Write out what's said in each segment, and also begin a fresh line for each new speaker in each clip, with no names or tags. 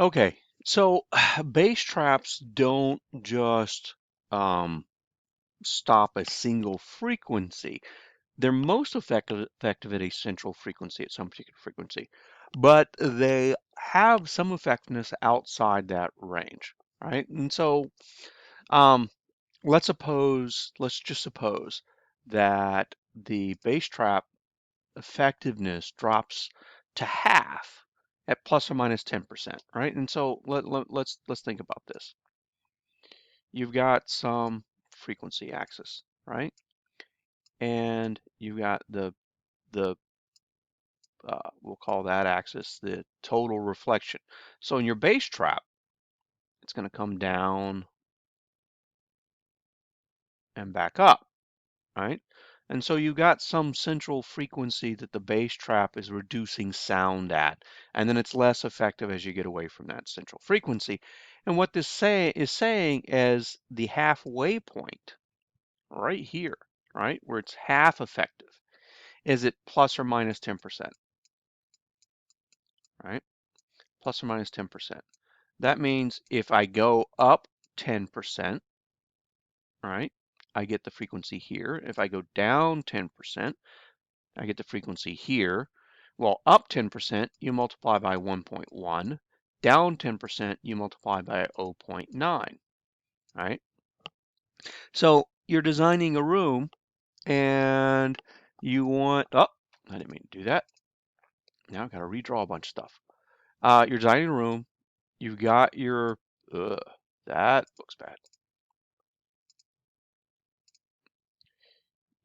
Okay, so bass traps don't just stop a single frequency. They're most effective at a central frequency, at some particular frequency, but they have some effectiveness outside that range, right? And so um, let's just suppose that the bass trap effectiveness drops to half at plus or minus 10%, right? And so let's think about this. You've got some frequency axis, right? And you've got the we'll call that axis the total reflection. So in your bass trap, it's going to come down and back up, right? And so you got some central frequency that the bass trap is reducing sound at, and then it's less effective as you get away from that central frequency. And what this is saying is the halfway point right here, right, where it's half effective, is at plus or minus 10%, right? Plus or minus 10%. That means if I go up 10%, right, I get the frequency here. If I go down 10%, I get the frequency here. Well, up 10%, you multiply by 1.1. Down 10%, you multiply by 0.9, right? So you're designing a room and you want, oh, I didn't mean to do that. Now I've got to redraw a bunch of stuff. You're designing a room. You've got your, that looks bad.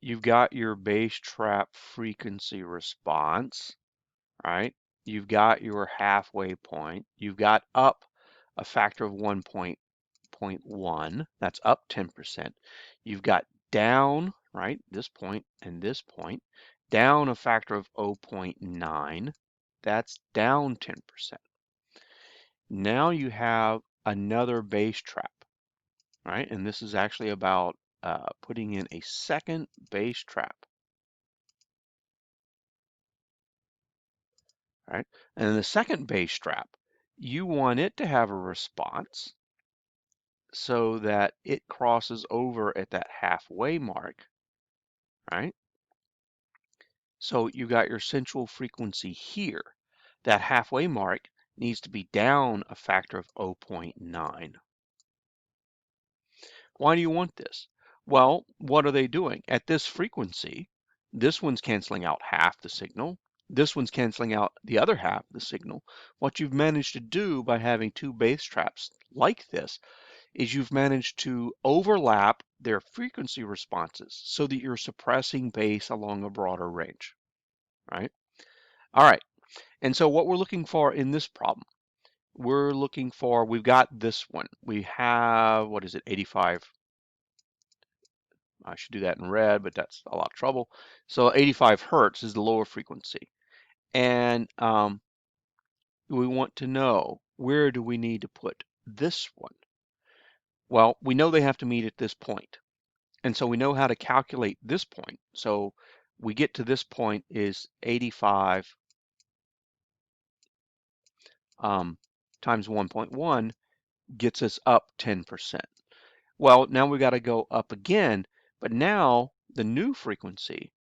You've got your bass trap frequency response, right? You've got your halfway point. You've got up a factor of 1.1. That's up 10%. You've got down, right, this point and this point, down a factor of 0.9. That's down 10%. Now you have another bass trap, right? And this is actually about putting in a second bass trap, right? And then the second bass trap, you want it to have a response so that it crosses over at that halfway mark, right? So you got your central frequency here. That halfway mark needs to be down a factor of 0.9. Why do you want this? Well, what are they doing? At this frequency, this one's canceling out half the signal. This one's canceling out the other half of the signal. What you've managed to do by having two bass traps like this is you've managed to overlap their frequency responses so that you're suppressing bass along a broader range, right? All right, and so what we're looking for in this problem, we've got this one. We have, what is it, 85. I should do that in red, but that's a lot of trouble. So 85 hertz is the lower frequency. And we want to know, where do we need to put this one? Well, we know they have to meet at this point. And so we know how to calculate this point. So we get to this point is 85 times 1.1 gets us up 10%. Well, now we got to go up again, but now the new frequency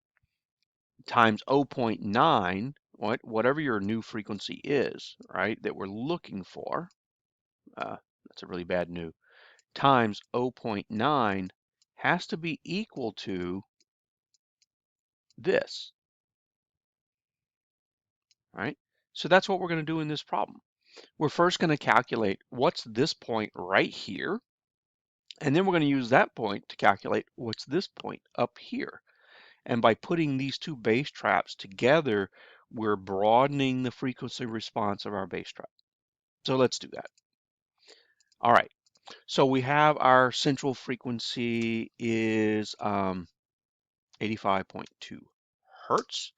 times 0.9, whatever your new frequency is, right, that we're looking for, that's a really bad new, times 0.9 has to be equal to this, right? So that's what we're going to do in this problem. We're first going to calculate what's this point right here, and then we're going to use that point to calculate what's this point up here. And by putting these two bass traps together, we're broadening the frequency response of our bass trap. So let's do that. All right, so we have our central frequency is 85.2 hertz.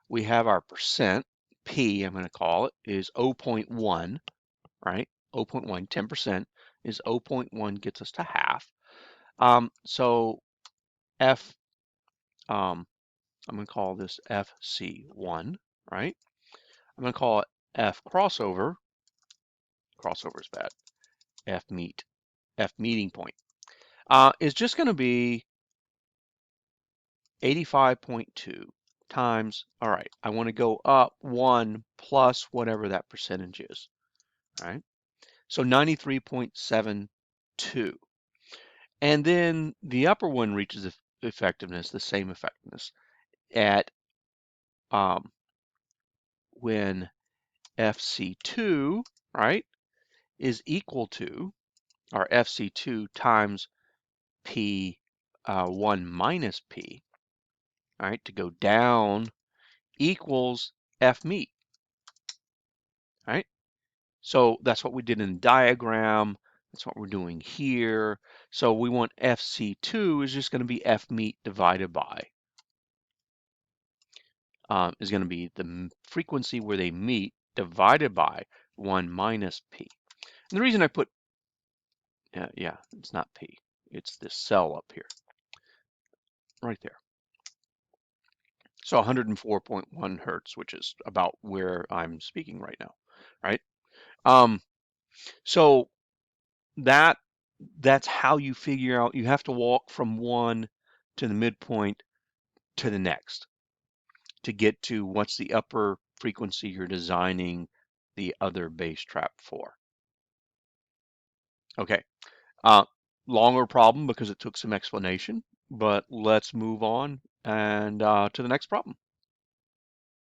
We have our percent, P I'm going to call it, is 0.1, right? 0.1, 10% is 0.1 gets us to half. So F, I'm going to call this FC1, right? I'm going to call it F crossover crossover is bad. F meeting point, is just going to be 85.2 times, all right, I want to go up 1 plus whatever that percentage is, all right? So 93.72. And then the upper one reaches effectiveness, the same effectiveness, at when FC2, right, is equal to, or FC2 times P1 minus P, all right, to go down equals F meet, right? So that's what we did in the diagram. That's what we're doing here. So we want FC2 is just going to be F meet divided by, is going to be the frequency where they meet divided by 1 minus P. And the reason I put, yeah, it's not P. It's this cell up here, right there. So 104.1 hertz, which is about where I'm speaking right now, right? So that's how you figure out, you have to walk from one to the midpoint to the next to get to what's the upper frequency you're designing the other bass trap for. Okay, longer problem because it took some explanation, but let's move on and to the next problem.